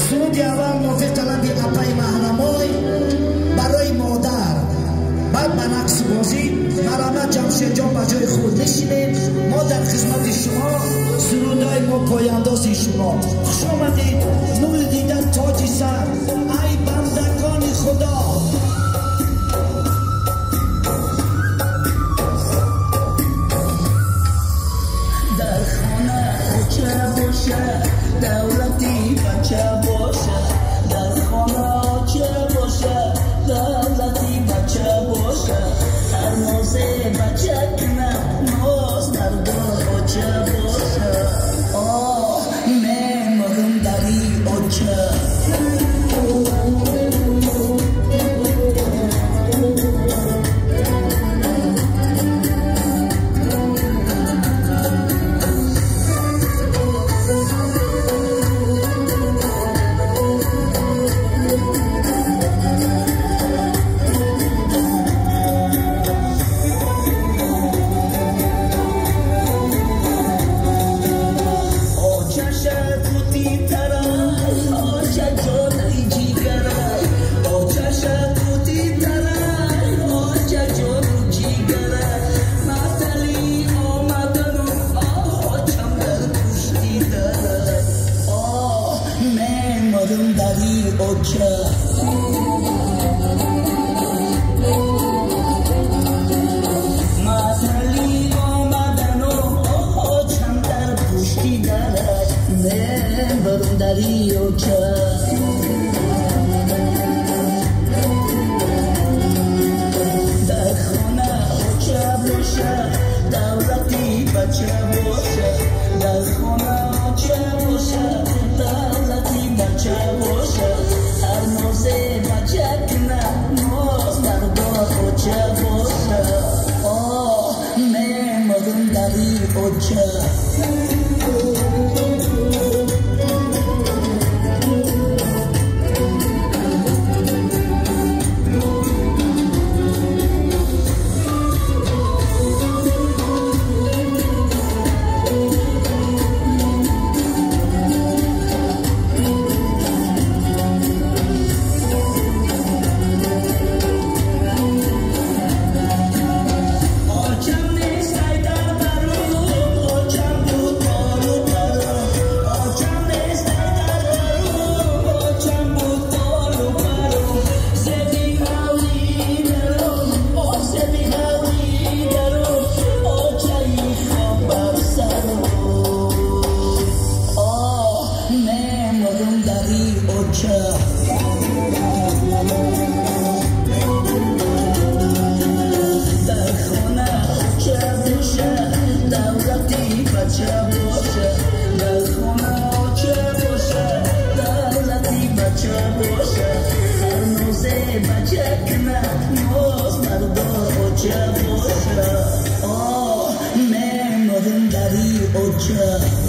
سرود اول موافق طلب اپای محرمای برای مادر. بعد به نقص بازی مرحمت جمشید جان به جای خود نشینید. ما در خدمت شما سرودای ما پایانداز شما. خوش آمدید. نور دیدن تاج سر ای بندگان خدا. در خانه چه باشه دولتی بچه باشه. در خانه چه باشه دولتی بچه باشه. هر نازه بچه کنه ناز در دار چه باشه. آه میمرم دری آچه. مطلی آمدن و آچم در پشتی درد. من برم دری اوچه. در خانه اوچه باشه دولتی بچه باشه. در خانه اوچه باشه دولتی بچه باشه. هر نازه بچه کنه ناز در دار اوچه باشه. آه میمرم دری اوچه. در خانه چه باشه دولتی بچه باشه. در خانه چه باشه دولتی بچه باشه. هر نازه بچه کنه ناز در دار چه باشه. آه میمرم دری اوچه.